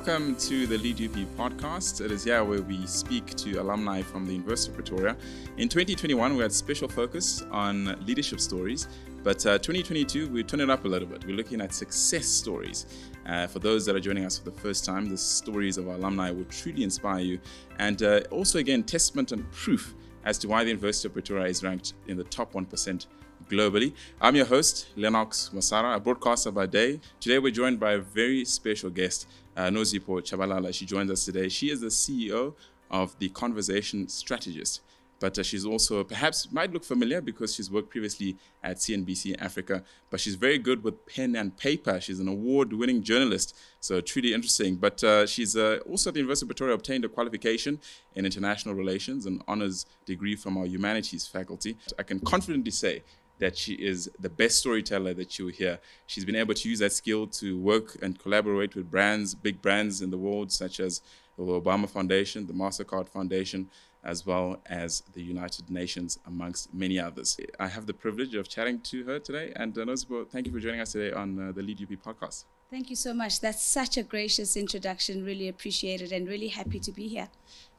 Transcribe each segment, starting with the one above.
Welcome to the LeadUP Podcast. It is here where we speak to alumni from the University of Pretoria. In 2021, we had special focus on leadership stories, but 2022, we turn it up a little bit. We're looking at success stories. For those that are joining us for the first time, the stories of our alumni will truly inspire you. And also, again, testament and proof as to why the University of Pretoria is ranked in the top 1% globally. I'm your host, Lennox Masara, a broadcaster by day. Today, we're joined by a very special guest, Nozipho Tshabalala. She joins us today. She is the CEO of the Conversation Strategist, but she's also, perhaps might look familiar because she's worked previously at CNBC Africa, but she's very good with pen and paper. She's an award-winning journalist, so truly interesting. But she's also at the University of Pretoria obtained a qualification in international relations and honors degree from our humanities faculty. I can confidently say that she is the best storyteller that you'll hear. She's been able to use that skill to work and collaborate with brands, big brands in the world, such as the Obama Foundation, the MasterCard Foundation, as well as the United Nations, amongst many others. I have the privilege of chatting to her today. And Nozipho, thank you for joining us today on the LeadUP Podcast. Thank you so much. That's such a gracious introduction. Really appreciate it and really happy to be here.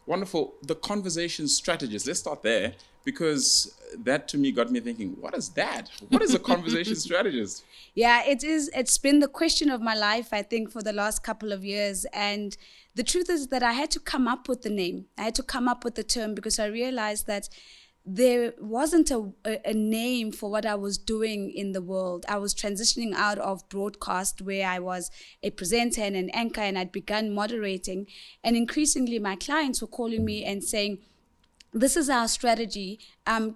Wonderful. The Conversation Strategist. Let's start there, because that to me got me thinking, what is that? What is a Conversation Strategist? Yeah, it is. It's been the question of my life, I think, for the last couple of years. And the truth is that I had to come up with the name. I had to come up with the term because I realized that there wasn't a name for what I was doing in the world. I was transitioning out of broadcast, where I was a presenter and an anchor, and I'd begun moderating. And increasingly, my clients were calling me and saying, this is our strategy.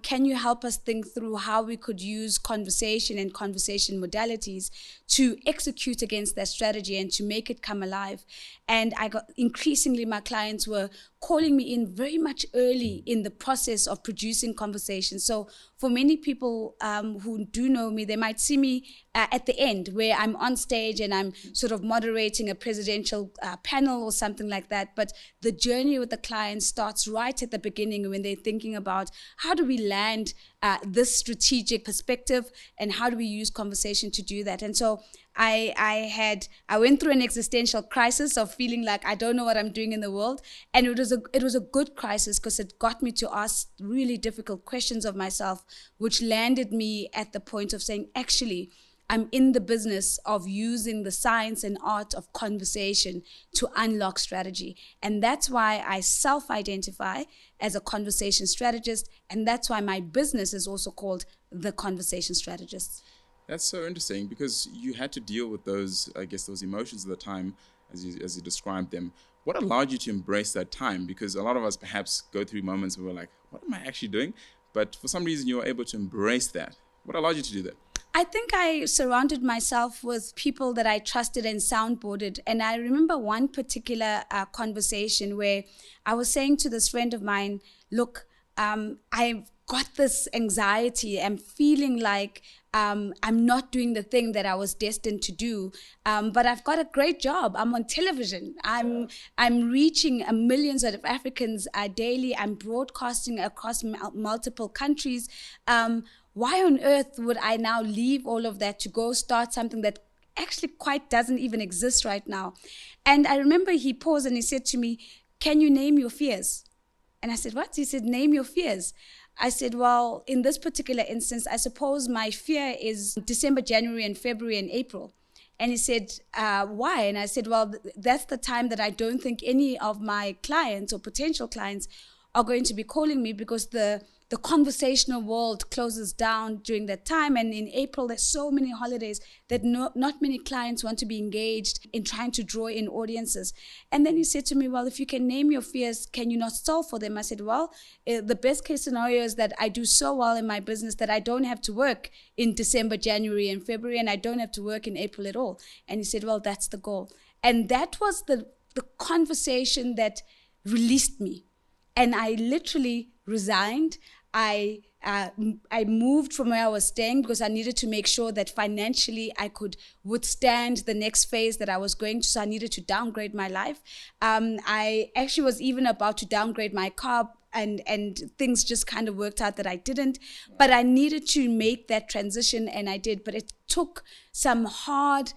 Can you help us think through how we could use conversation and conversation modalities to execute against that strategy and to make it come alive? And I got increasingly, my clients were calling me in very much early in the process of producing conversations. So for many people who do know me, they might see me at the end, where I'm on stage and I'm sort of moderating a presidential panel or something like that. But the journey with the client starts right at the beginning, when they're thinking about how do we land this strategic perspective and how do we use conversation to do that. And so I went through an existential crisis of feeling like I don't know what I'm doing in the world. And it was a good crisis, because it got me to ask really difficult questions of myself, which landed me at the point of saying, actually, I'm in the business of using the science and art of conversation to unlock strategy. And that's why I self-identify as a conversation strategist. And that's why my business is also called the Conversation Strategist. That's so interesting, because you had to deal with those emotions at the time, as you described them. What allowed you to embrace that time? Because a lot of us perhaps go through moments where we're like, what am I actually doing? But for some reason, you were able to embrace that. What allowed you to do that? I think I surrounded myself with people that I trusted and soundboarded. And I remember one particular conversation where I was saying to this friend of mine, look, I've got this anxiety. I'm feeling like I'm not doing the thing that I was destined to do. But I've got a great job. I'm on television. I'm reaching millions of Africans daily. I'm broadcasting across multiple countries. Why on earth would I now leave all of that to go start something that actually quite doesn't even exist right now? And I remember he paused and he said to me, can you name your fears? And I said, what? He said, name your fears. I said, well, in this particular instance, I suppose my fear is December, January, and February, and April. And he said, why? And I said, well, that's the time that I don't think any of my clients or potential clients are going to be calling me, because the conversational world closes down during that time. And in April, there's so many holidays that not many clients want to be engaged in trying to draw in audiences. And then he said to me, well, if you can name your fears, can you not solve for them? I said, well, the best case scenario is that I do so well in my business that I don't have to work in December, January, and February, and I don't have to work in April at all. And he said, well, that's the goal. And that was the conversation that released me. And I literally resigned. I moved from where I was staying because I needed to make sure that financially I could withstand the next phase that I was going to. So I needed to downgrade my life. I actually was even about to downgrade my car, and things just kind of worked out that I didn't. But I needed to make that transition, and I did. But it took some hard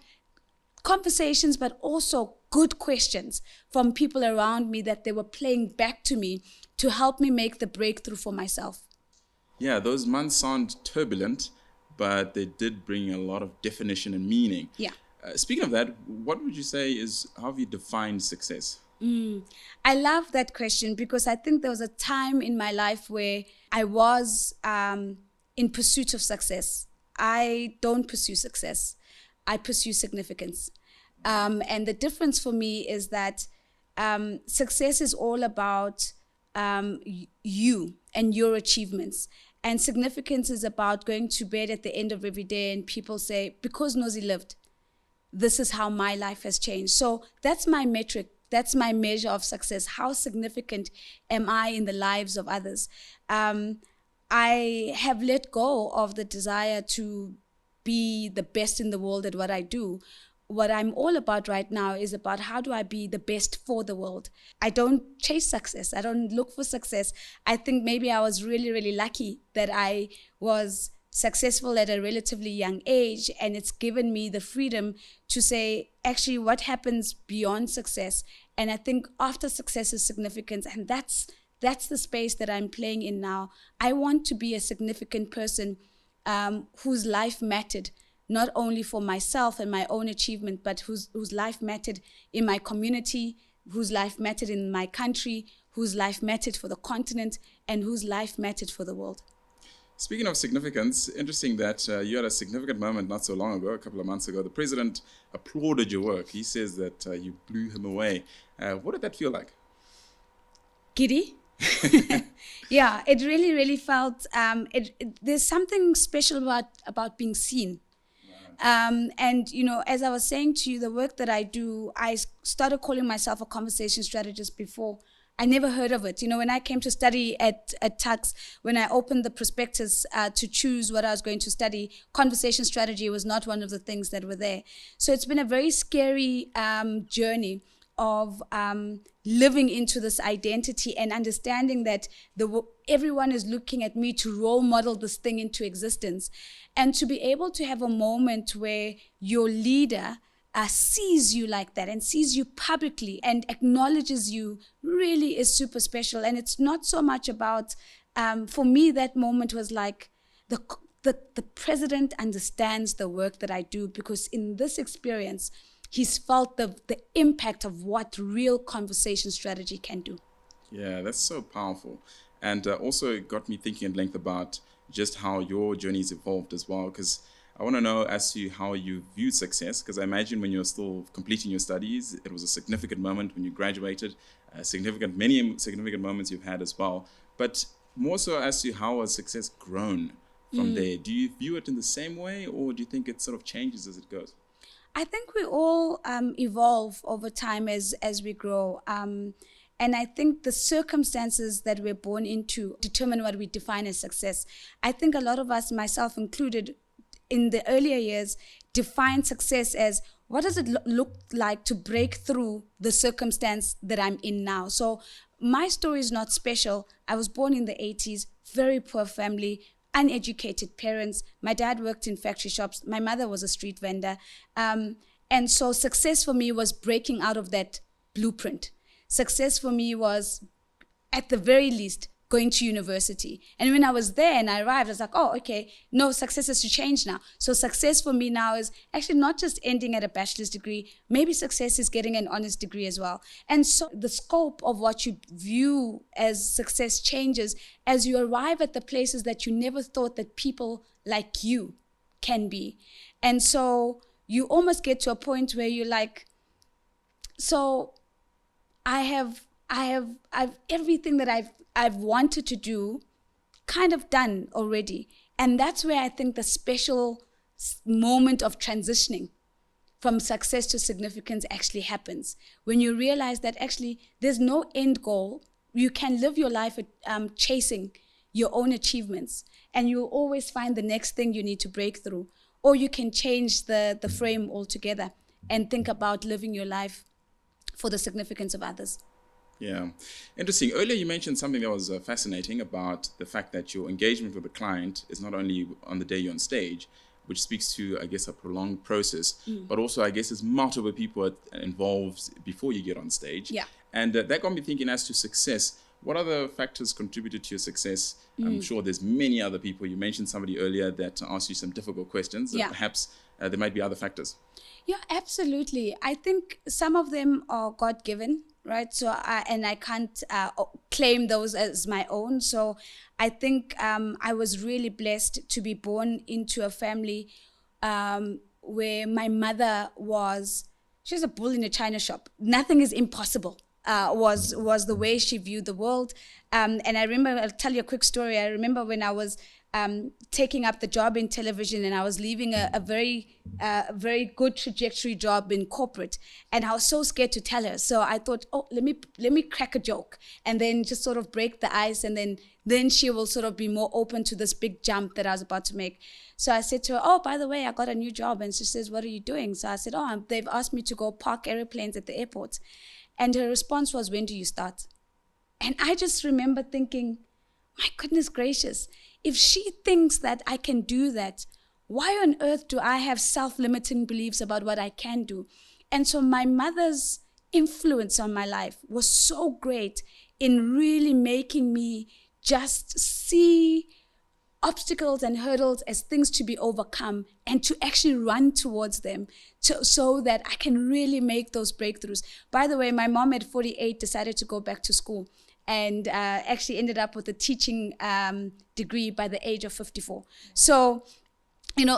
conversations, but also good questions from people around me that they were playing back to me to help me make the breakthrough for myself. Yeah, those months sound turbulent, but they did bring a lot of definition and meaning. Yeah. Speaking of that, what would you say is, how have you defined success? I love that question because I think there was a time in my life where I was in pursuit of success. I don't pursue success. I pursue significance. And the difference for me is that success is all about you and your achievements. And significance is about going to bed at the end of every day and people say, because Nozi lived, this is how my life has changed. So that's my metric. That's my measure of success. How significant am I in the lives of others? I have let go of the desire to be the best in the world at what I do. What I'm all about right now is about how do I be the best for the world. I don't chase success. I don't look for success. I think maybe I was really, really lucky that I was successful at a relatively young age, and it's given me the freedom to say, actually, what happens beyond success? And I think after success is significance, and that's the space that I'm playing in now. I want to be a significant person whose life mattered, not only for myself and my own achievement, but whose life mattered in my community, whose life mattered in my country, whose life mattered for the continent, and whose life mattered for the world. Speaking of significance, interesting that you had a significant moment not so long ago, a couple of months ago. The president applauded your work. He says that you blew him away. What did that feel like? Giddy. Yeah, it really, really felt, there's something special about being seen. And, you know, as I was saying to you, the work that I do, I started calling myself a conversation strategist before. I never heard of it. You know, when I came to study at Tux, when I opened the prospectus to choose what I was going to study, conversation strategy was not one of the things that were there. So it's been a very scary journey of living into this identity and understanding that everyone is looking at me to role model this thing into existence. And to be able to have a moment where your leader sees you like that and sees you publicly and acknowledges you really is super special. And it's not so much about, for me, that moment was like the president understands the work that I do, because in this experience, he's felt the impact of what real conversation strategy can do. Yeah, that's so powerful. And also it got me thinking at length about just how your journey's evolved as well, because I want to know as to how you viewed success, because I imagine when you're still completing your studies, it was a significant moment when you graduated, many significant moments you've had as well. But more so as to how has success grown from there? Do you view it in the same way, or do you think it sort of changes as it goes? I think we all evolve over time as we grow. And I think the circumstances that we're born into determine what we define as success. I think a lot of us, myself included, in the earlier years, define success as what does it look like to break through the circumstance that I'm in now. So my story is not special. I was born in the 80s, very poor family, uneducated parents. My dad worked in factory shops. My mother was a street vendor. And so success for me was breaking out of that blueprint. Success for me was, at the very least, going to university. And when I was there and I arrived, I was like, oh, okay, no, success has to change now. So success for me now is actually not just ending at a bachelor's degree. Maybe success is getting an honors degree as well. And so the scope of what you view as success changes as you arrive at the places that you never thought that people like you can be. And so you almost get to a point where you're like, so I've everything that I've wanted to do kind of done already. And that's where I think the special moment of transitioning from success to significance actually happens. When you realize that actually there's no end goal. You can live your life chasing your own achievements, and you'll always find the next thing you need to break through. Or you can change the frame altogether and think about living your life for the significance of others. Yeah. Interesting. Earlier you mentioned something that was fascinating about the fact that your engagement with the client is not only on the day you're on stage, which speaks to, I guess, a prolonged process, but also, I guess, there's multiple people involved before you get on stage. Yeah. And that got me thinking as to success. What other factors contributed to your success? I'm sure there's many other people. You mentioned somebody earlier that asked you some difficult questions. Yeah. Perhaps there might be other factors. Yeah, absolutely. I think some of them are God-given, right? So, I can't claim those as my own. So I think I was really blessed to be born into a family where my mother she was a bull in a china shop. Nothing is impossible. Was the way she viewed the world. And I remember, I'll tell you a quick story. I remember when I was taking up the job in television, and I was leaving a very good trajectory job in corporate, and I was so scared to tell her. So I thought, let me crack a joke and then just sort of break the ice, and then she will sort of be more open to this big jump that I was about to make. So I said to her, by the way, I got a new job. And she says, what are you doing? So I said, they've asked me to go park airplanes at the airport. And her response was, when do you start? And I just remember thinking, my goodness gracious, if she thinks that I can do that, why on earth do I have self-limiting beliefs about what I can do? And so my mother's influence on my life was so great in really making me just see obstacles and hurdles as things to be overcome, and to actually run towards them so that I can really make those breakthroughs. By the way, my mom at 48 decided to go back to school, and actually ended up with a teaching degree by the age of 54. So,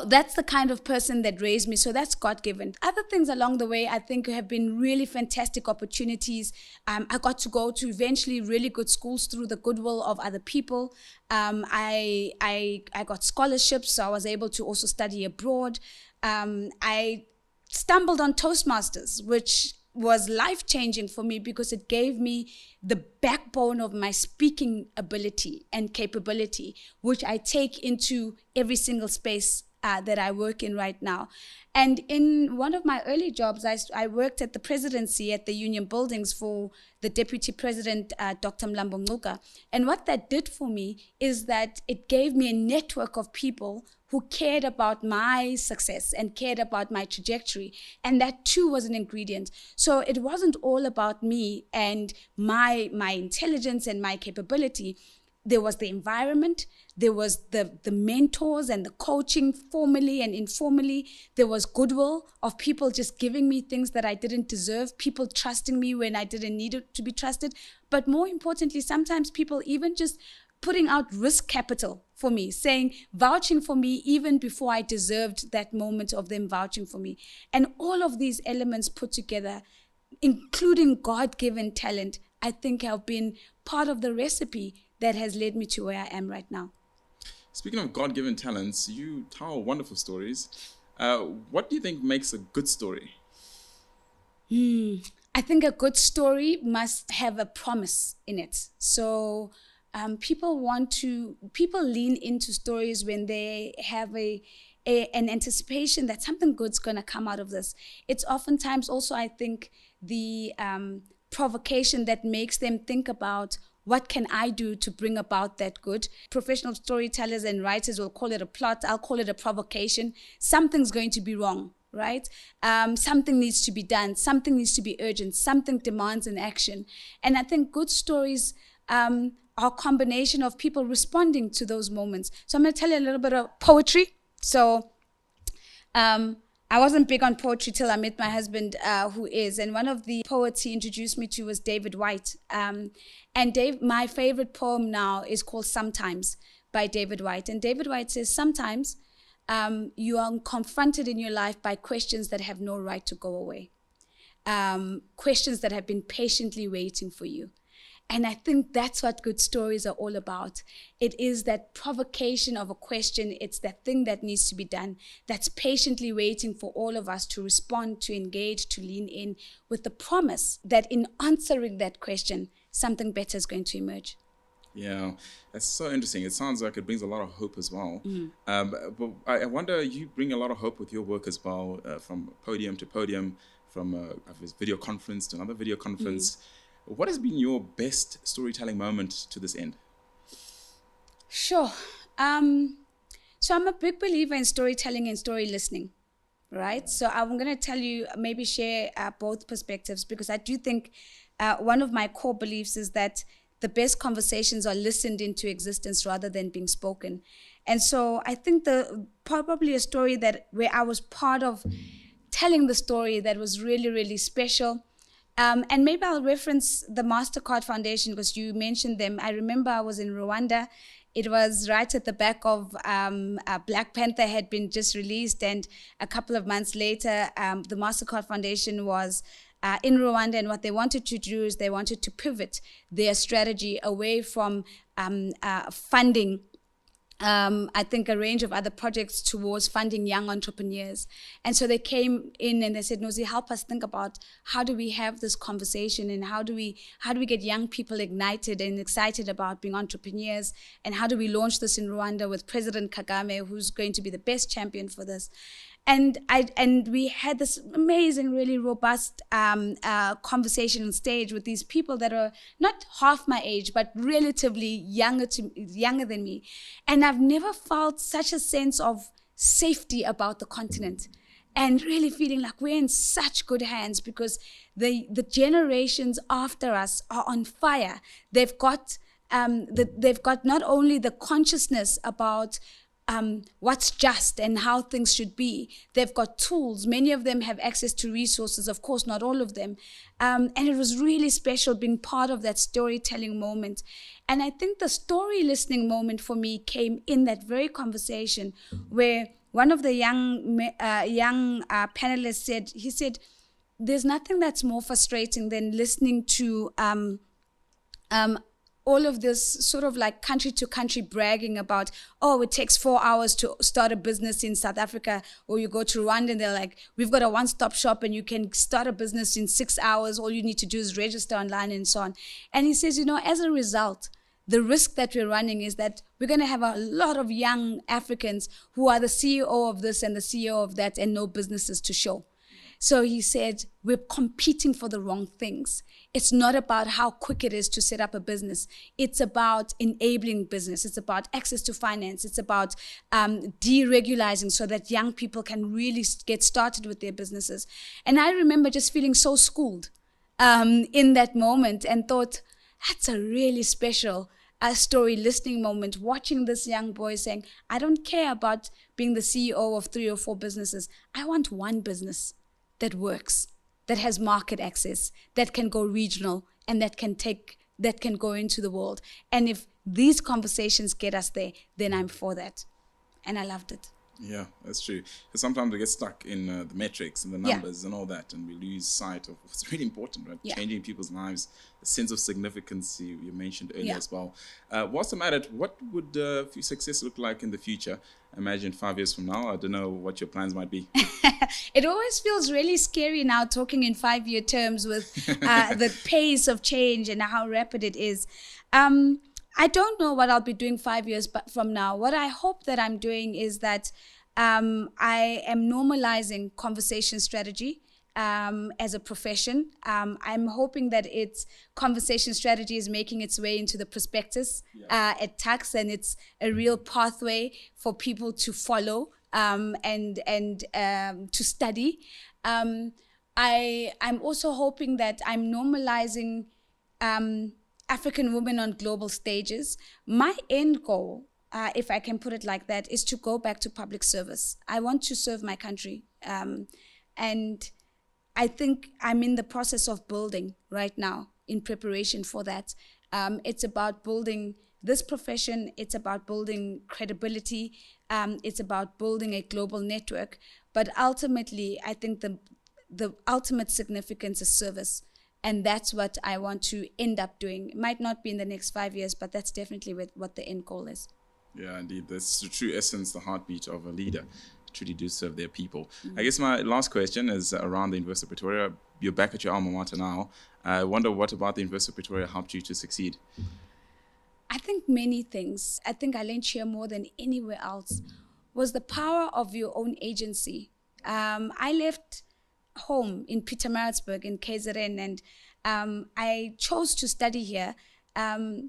that's the kind of person that raised me. So that's God-given. Other things along the way, I think, have been really fantastic opportunities. I got to go to eventually really good schools through the goodwill of other people. I got scholarships, so I was able to also study abroad. I stumbled on Toastmasters, which was life-changing for me because it gave me the backbone of my speaking ability and capability, which I take into every single space that I work in right now. And in one of my early jobs, I worked at the presidency at the Union Buildings for the Deputy President, Dr. Mlambo Ngcuka. And what that did for me is that it gave me a network of people who cared about my success and cared about my trajectory. And that too was an ingredient. So it wasn't all about me and my intelligence and my capability. There was the environment, there was the mentors and the coaching formally and informally. There was goodwill of people just giving me things that I didn't deserve, people trusting me when I didn't need it to be trusted. But more importantly, sometimes people even just putting out risk capital for me, vouching for me even before I deserved that moment of them vouching for me. And all of these elements put together, including God-given talent, I think have been part of the recipe that has led me to where I am right now. Speaking of God-given talents, you tell wonderful stories. What do you think makes a good story? I think a good story must have a promise in it. So people lean into stories when they have an anticipation that something good's going to come out of this. It's oftentimes also, I think, the provocation that makes them think about, what can I do to bring about that good? Professional storytellers and writers will call it a plot. I'll call it a provocation. Something's going to be wrong, right? Something needs to be done. Something needs to be urgent. Something demands an action. And I think good stories are a combination of people responding to those moments. So I'm going to tell you a little bit of poetry. So I wasn't big on poetry till I met my husband, who is. And one of the poets he introduced me to was David White. And my favorite poem now is called Sometimes by David White. And David White says, sometimes you are confronted in your life by questions that have no right to go away. Questions that have been patiently waiting for you. And I think that's what good stories are all about. It is that provocation of a question. It's that thing that needs to be done, that's patiently waiting for all of us to respond, to engage, to lean in, with the promise that in answering that question, something better is going to emerge. Yeah, that's so interesting. It sounds like it brings a lot of hope as well. But I wonder, you bring a lot of hope with your work as well, from podium to podium, from a video conference to another video conference. What has been your best storytelling moment to this end? Sure. So I'm a big believer in storytelling and story listening, right? So I'm going to tell you, maybe share both perspectives, because I do think one of my core beliefs is that the best conversations are listened into existence rather than being spoken. And so I think probably a story where I was part of telling the story that was really, really special. And maybe I'll reference the MasterCard Foundation because you mentioned them. I remember I was in Rwanda. It was right at the back of Black Panther had been just released, and a couple of months later, the MasterCard Foundation was in Rwanda, and what they wanted to do is they wanted to pivot their strategy away from funding I think a range of other projects towards funding young entrepreneurs. And so they came in and they said, Nozi, help us think about how do we have this conversation, and how do we get young people ignited and excited about being entrepreneurs, and how do we launch this in Rwanda with President Kagame, who's going to be the best champion for this. And we had this amazing, really robust conversation on stage with these people that are not half my age, but relatively younger than me. And I've never felt such a sense of safety about the continent, and really feeling like we're in such good hands, because the generations after us are on fire. They've got not only the consciousness about what's just and how things should be. They've got tools. Many of them have access to resources, of course, not all of them. And it was really special being part of that storytelling moment. And I think the story listening moment for me came in that very conversation where one of the young panelists said, there's nothing that's more frustrating than listening to all of this sort of like country to country bragging about, oh, it takes 4 hours to start a business in South Africa, or you go to Rwanda and they're like, we've got a one-stop shop and you can start a business in 6 hours. All you need to do is register online and so on. And he says, as a result, the risk that we're running is that we're going to have a lot of young Africans who are the CEO of this and the CEO of that and no businesses to show. So he said, we're competing for the wrong things. It's not about how quick it is to set up a business. It's about enabling business. It's about access to finance. It's about deregularizing so that young people can really get started with their businesses. And I remember just feeling so schooled in that moment, and thought, that's a really special story listening moment, watching this young boy saying, I don't care about being the CEO of 3 or 4 businesses. I want one business that works, that has market access, that can go regional, and that can go into the world. And if these conversations get us there, then I'm for that. And I loved it. Yeah, that's true. Because sometimes we get stuck in the metrics and the numbers and all that, and we lose sight of what's really important, right? Yeah. Changing people's lives, a sense of significance you mentioned earlier as well. Whilst I'm at it, what would success look like in the future? Imagine 5 years from now. I don't know what your plans might be. It always feels really scary now talking in 5-year terms with the pace of change and how rapid it is. I don't know what I'll be doing 5 years from now. What I hope that I'm doing is that I am normalizing conversation strategy as a profession. I'm hoping that conversation strategy is making its way into the prospectus at tax, and it's a real pathway for people to follow and to study. I'm also hoping that I'm normalizing African women on global stages. My end goal, if I can put it like that, is to go back to public service. I want to serve my country. And I think I'm in the process of building right now in preparation for that. It's about building this profession. It's about building credibility. It's about building a global network. But ultimately, I think the ultimate significance is service. And that's what I want to end up doing. It might not be in the next 5 years, but that's definitely what the end goal is. Yeah, indeed. That's the true essence, the heartbeat of a leader. Truly do serve their people. I guess my last question is around the University of Pretoria. You're back at your alma mater now. I wonder what about the University of Pretoria helped you to succeed? I think many things. I think I learned here more than anywhere else was the power of your own agency. I left home in Pietermaritzburg in KZN, and I chose to study here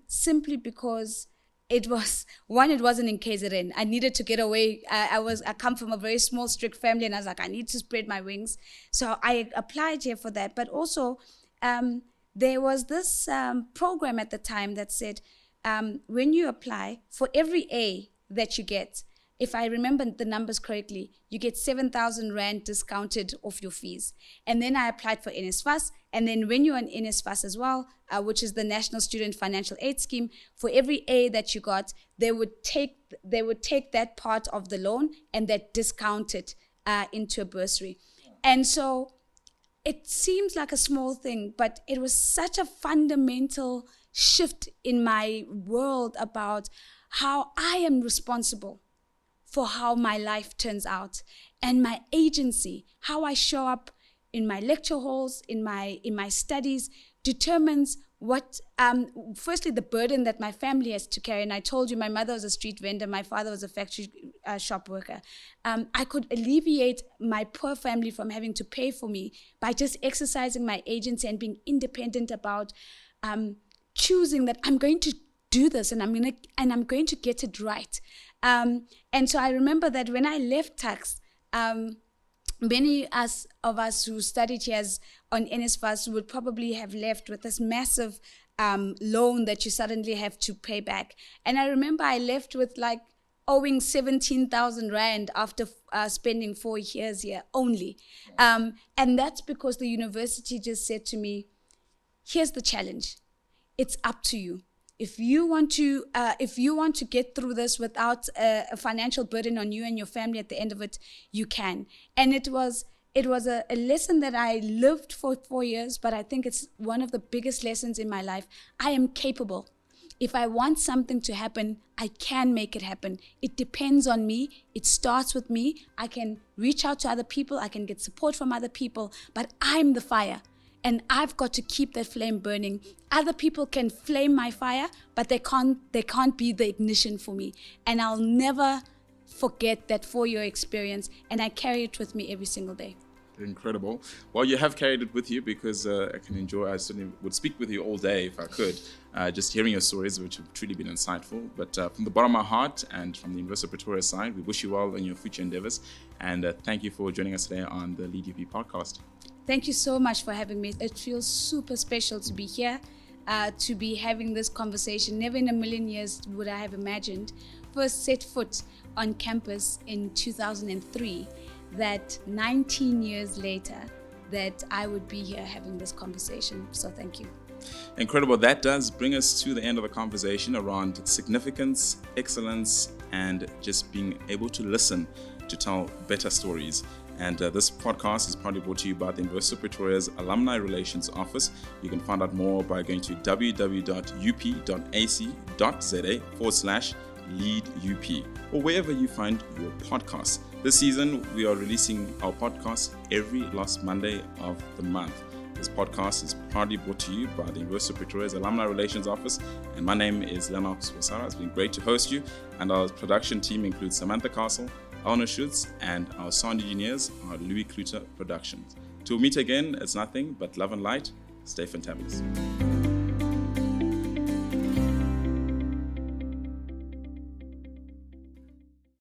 simply because it wasn't in KZN. I needed to get away. I come from a very small, strict family, and I was like, I need to spread my wings. So I applied here for that. But also, there was this program at the time that said, when you apply, for every A that you get, if I remember the numbers correctly, you get 7,000 Rand discounted off your fees. And then I applied for NSFAS. And then when you're on NSFAS as well, which is the National Student Financial Aid Scheme, for every A that you got, they would take that part of the loan and that discount it into a bursary. And so it seems like a small thing, but it was such a fundamental shift in my world about how I am responsible for how my life turns out, and my agency, how I show up in my lecture halls, in my studies, determines what, firstly, the burden that my family has to carry. And I told you, my mother was a street vendor, my father was a factory shop worker. I could alleviate my poor family from having to pay for me by just exercising my agency and being independent about choosing that I'm going to do this and I'm going to get it right. And so I remember that when I left tax, many of us who studied here on NSFAS would probably have left with this massive loan that you suddenly have to pay back. And I remember I left with like owing 17,000 Rand after spending 4 years here only. And that's because the university just said to me, here's the challenge. It's up to you. If you want to get through this without a financial burden on you and your family at the end of it, you can. And it was a lesson that I lived for 4 years, but I think it's one of the biggest lessons in my life. I am capable. If I want something to happen, I can make it happen. It depends on me. It starts with me. I can reach out to other people. I can get support from other people, but I'm the fire. And I've got to keep that flame burning. Other people can flame my fire, but they can't be the ignition for me. And I'll never forget that 4-year experience, and I carry it with me every single day. Incredible. Well, you have carried it with you because I certainly would speak with you all day if I could, just hearing your stories, which have truly been insightful. But from the bottom of my heart and from the University of Pretoria side, we wish you well in your future endeavors. And thank you for joining us today on the LeadUP podcast. Thank you so much for having me. It feels super special to be here, to be having this conversation. Never in a million years would I have imagined, first set foot on campus in 2003, that 19 years later, that I would be here having this conversation. So thank you. Incredible. That does bring us to the end of the conversation around significance, excellence, and just being able to listen to tell better stories. And this podcast is proudly brought to you by the University of Pretoria's Alumni Relations Office. You can find out more by going to www.up.ac.za/LeadUP or wherever you find your podcasts. This season, we are releasing our podcast every last Monday of the month. This podcast is proudly brought to you by the University of Pretoria's Alumni Relations Office. And my name is LeadUP Podcast. It's been great to host you. And our production team includes Samantha Castle, Elna Schutz, and our sound engineers are Louis Kluter Productions. Till we meet again, it's nothing but love and light. Stay fantabulous.